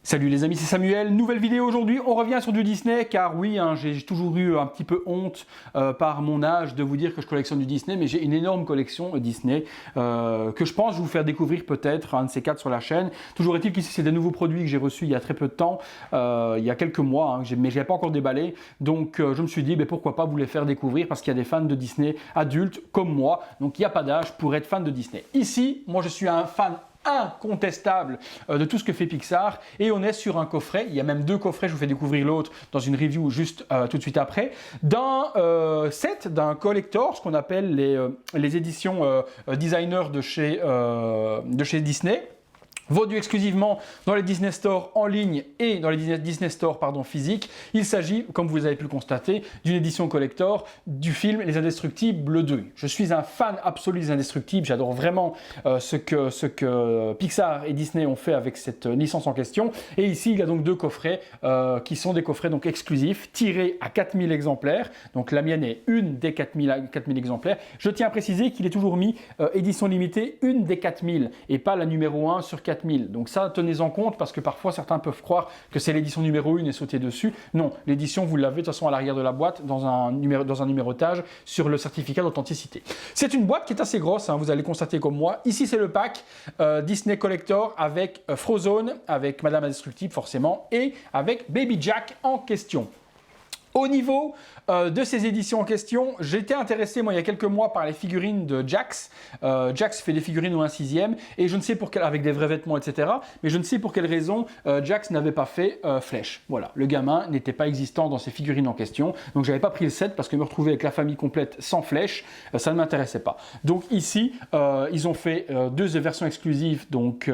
Salut les amis, c'est Samuel, nouvelle vidéo aujourd'hui, on revient sur du Disney car oui, j'ai toujours eu un petit peu honte par mon âge de vous dire que je collectionne du Disney, mais j'ai une énorme collection Disney que je pense vous faire découvrir peut-être un de ces quatre sur la chaîne. Toujours est-il qu'ici c'est des nouveaux produits que j'ai reçus il y a très peu de temps, il y a quelques mois, mais je n'ai pas encore déballé, donc je me suis dit pourquoi pas vous les faire découvrir parce qu'il y a des fans de Disney adultes comme moi, donc il n'y a pas d'âge pour être fan de Disney. Ici, moi je suis un fan incontestable de tout ce que fait Pixar et on est sur un coffret, il y a même deux coffrets, je vous fais découvrir l'autre dans une review juste tout de suite après, d'un set, d'un collector, ce qu'on appelle les éditions designer de chez Disney, vendu exclusivement dans les Disney Store en ligne et dans les Disney Store physiques. Il s'agit, comme vous avez pu le constater, d'une édition collector du film Les Indestructibles 2. Je suis un fan absolu des Indestructibles, j'adore vraiment ce que Pixar et Disney ont fait avec cette licence en question. Et ici, il y a donc deux coffrets qui sont des coffrets donc exclusifs, tirés à 4000 exemplaires. Donc la mienne est une des 4000 exemplaires. Je tiens à préciser qu'il est toujours mis édition limitée, une des 4000 et pas la numéro 1 sur 4000. Donc ça, tenez-en compte parce que parfois certains peuvent croire que c'est l'édition numéro 1 et sauter dessus. Non, l'édition, vous l'avez de toute façon à l'arrière de la boîte dans un numérotage sur le certificat d'authenticité. C'est une boîte qui est assez grosse, vous allez constater comme moi. Ici, c'est le pack Disney Collector avec Frozen, avec Madame Indestructible forcément et avec Baby Jack en question. Au niveau de ces éditions en question, j'étais intéressé, moi, il y a quelques mois par les figurines de Jax. Jax fait des figurines au 1/6e et je ne sais pour quelle, avec des vrais vêtements, etc. Mais je ne sais pour quelle raison Jax n'avait pas fait Flèche. Voilà, le gamin n'était pas existant dans ces figurines en question. Donc, je n'avais pas pris le set parce que me retrouver avec la famille complète sans Flèche, ça ne m'intéressait pas. Donc, ici, ils ont fait deux versions exclusives, donc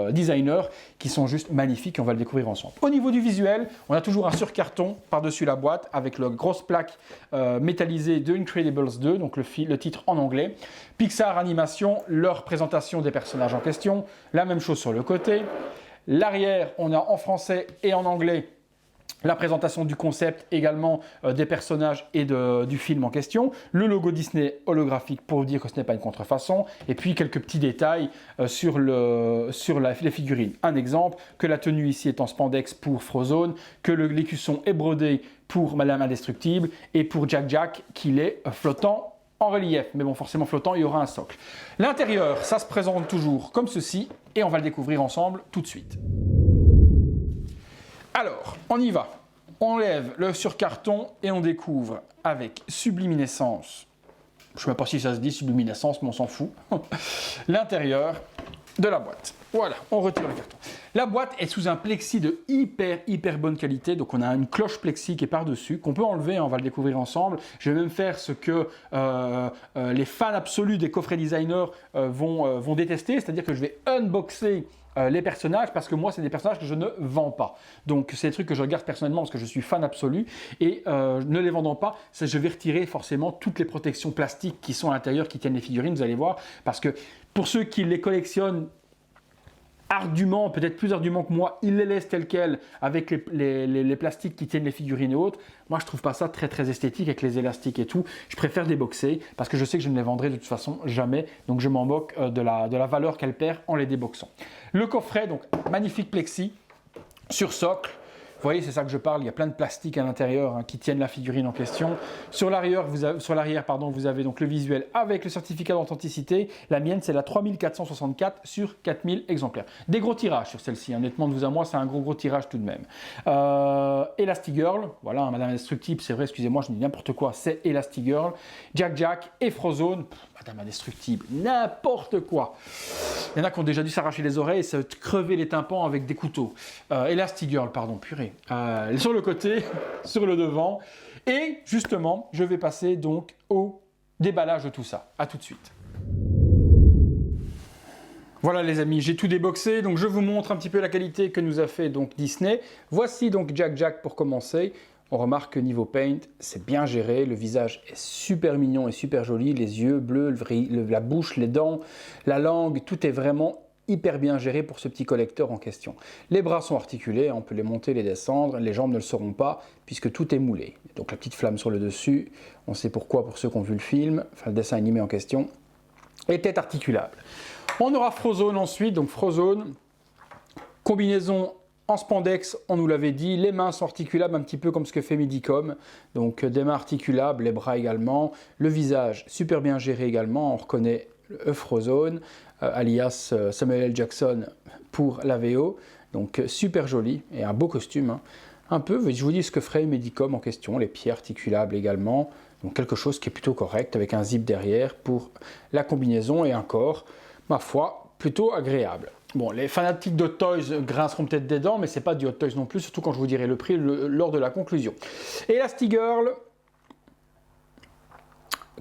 designer, qui sont juste magnifiques et on va le découvrir ensemble. Au niveau du visuel, on a toujours un surcarton par-dessus la boîte avec la grosse plaque métallisée de Incredibles 2, donc le titre en anglais. Pixar Animation, leur présentation des personnages en question. La même chose sur le côté. L'arrière, on a en français et en anglais la présentation du concept également des personnages et du film en question. Le logo Disney holographique pour vous dire que ce n'est pas une contrefaçon. Et puis quelques petits détails sur les figurines. Un exemple, que la tenue ici est en spandex pour Frozen, que l'écusson est brodé pour Madame Indestructible et pour Jack qu'il est flottant en relief. Mais bon, forcément flottant, il y aura un socle. L'intérieur, ça se présente toujours comme ceci et on va le découvrir ensemble tout de suite. Alors, on y va. On lève le surcarton et on découvre avec subliminescence, je ne sais même pas si ça se dit subliminescence, mais on s'en fout, l'intérieur de la boîte. Voilà, on retire le carton. La boîte est sous un plexi de hyper bonne qualité, donc on a une cloche plexi qui est par-dessus, qu'on peut enlever, on va le découvrir ensemble. Je vais même faire ce que les fans absolus des coffrets designers vont détester, c'est-à-dire que je vais unboxer les personnages parce que moi c'est des personnages que je ne vends pas, donc c'est des trucs que je regarde personnellement parce que je suis fan absolu et ne les vendant pas, je vais retirer forcément toutes les protections plastiques qui sont à l'intérieur qui tiennent les figurines, vous allez voir, parce que pour ceux qui les collectionnent ardument, peut-être plus ardument que moi, ils les laissent tels quels avec les plastiques qui tiennent les figurines et autres. Moi, je trouve pas ça très esthétique avec les élastiques et tout. Je préfère déboxer parce que je sais que je ne les vendrai de toute façon jamais. Donc, je m'en moque de la valeur qu'elle perd en les déboxant. Le coffret, donc magnifique plexi sur socle. Vous voyez, c'est ça que je parle, il y a plein de plastique à l'intérieur qui tiennent la figurine en question. Sur l'arrière, vous avez donc le visuel avec le certificat d'authenticité. La mienne, c'est la 3464 sur 4000 exemplaires. Des gros tirages sur celle-ci, honnêtement, de vous à moi, c'est un gros tirage tout de même. Elastigirl, voilà, Madame Indestructible, c'est vrai, excusez-moi, je dis n'importe quoi, c'est Elastigirl. Jack et Frozen, Madame Indestructible, n'importe quoi. Il y en a qui ont déjà dû s'arracher les oreilles et se crever les tympans avec des couteaux. Elastigirl, pardon, purée. Sur le côté, sur le devant. Et justement, je vais passer donc au déballage de tout ça. A tout de suite. Voilà les amis, j'ai tout déboxé, donc je vous montre un petit peu la qualité que nous a fait donc Disney. Voici donc Jack pour commencer. On remarque que niveau paint, c'est bien géré, le visage est super mignon et super joli, les yeux bleus, la bouche, les dents, la langue, tout est vraiment hyper bien géré pour ce petit collecteur en question. Les bras sont articulés, on peut les monter, les descendre, les jambes ne le seront pas puisque tout est moulé. Donc la petite flamme sur le dessus, on sait pourquoi pour ceux qui ont vu le film, enfin le dessin animé en question, était articulable. On aura Frozen ensuite, donc Frozen, combinaison en spandex, on nous l'avait dit, les mains sont articulables un petit peu comme ce que fait Midicom, donc des mains articulables, les bras également, le visage super bien géré également, on reconnaît le Frozone, alias Samuel L. Jackson pour la VO, donc super joli et un beau costume, hein. Un peu, je vous dis ce que ferait Midicom en question, les pieds articulables également, donc quelque chose qui est plutôt correct avec un zip derrière pour la combinaison et un corps, ma foi, plutôt agréable. Bon, les fanatiques de Toys grinceront peut-être des dents, mais c'est pas du Hot Toys non plus, surtout quand je vous dirai le prix lors de la conclusion. Elastigirl,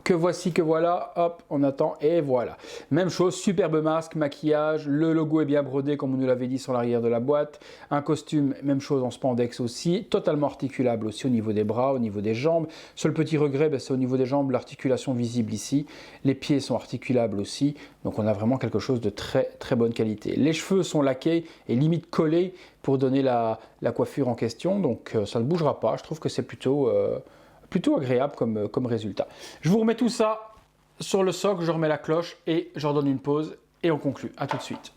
que voici, que voilà, hop, on attend, et voilà. Même chose, superbe masque, maquillage, le logo est bien brodé comme on nous l'avait dit sur l'arrière de la boîte, un costume, même chose en spandex aussi, totalement articulable aussi au niveau des bras, au niveau des jambes. Seul petit regret, ben, c'est au niveau des jambes, l'articulation visible ici, les pieds sont articulables aussi, donc on a vraiment quelque chose de très très bonne qualité. Les cheveux sont laqués et limite collés pour donner la coiffure en question, donc ça ne bougera pas, je trouve que c'est plutôt agréable comme résultat. Je vous remets tout ça sur le socle, je remets la cloche et je redonne une pause et on conclut. A tout de suite.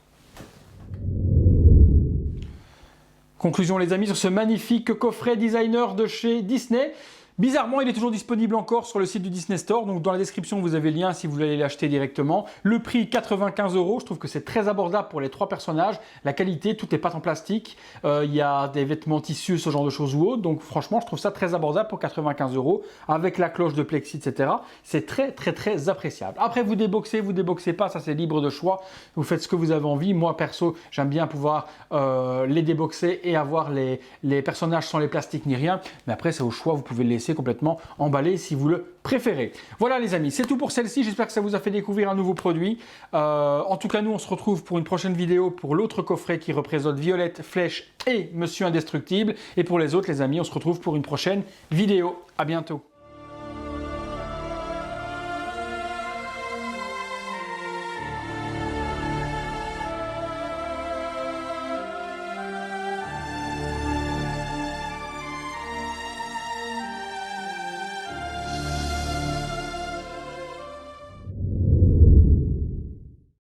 Conclusion les amis sur ce magnifique coffret designer de chez Disney. Bizarrement, il est toujours disponible encore sur le site du Disney Store, donc dans la description vous avez le lien si vous voulez l'acheter directement. Le prix 95 €, je trouve que c'est très abordable pour les 3 personnages. La qualité, tout est pâte en plastique, il y a des vêtements tissus, ce genre de choses ou autres, donc franchement je trouve ça très abordable pour 95 € avec la cloche de plexi, etc. C'est très très très appréciable. Après vous déboxez pas, ça c'est libre de choix, vous faites ce que vous avez envie. Moi perso, j'aime bien pouvoir les déboxer et avoir les personnages sans les plastiques ni rien, mais après c'est au choix, vous pouvez le laisser complètement emballé si vous le préférez. Voilà les amis, c'est tout pour celle-ci, j'espère que ça vous a fait découvrir un nouveau produit. En tout cas nous on se retrouve pour une prochaine vidéo pour l'autre coffret qui représente Violette, Flèche et Monsieur Indestructible, et pour les autres les amis on se retrouve pour une prochaine vidéo. À bientôt.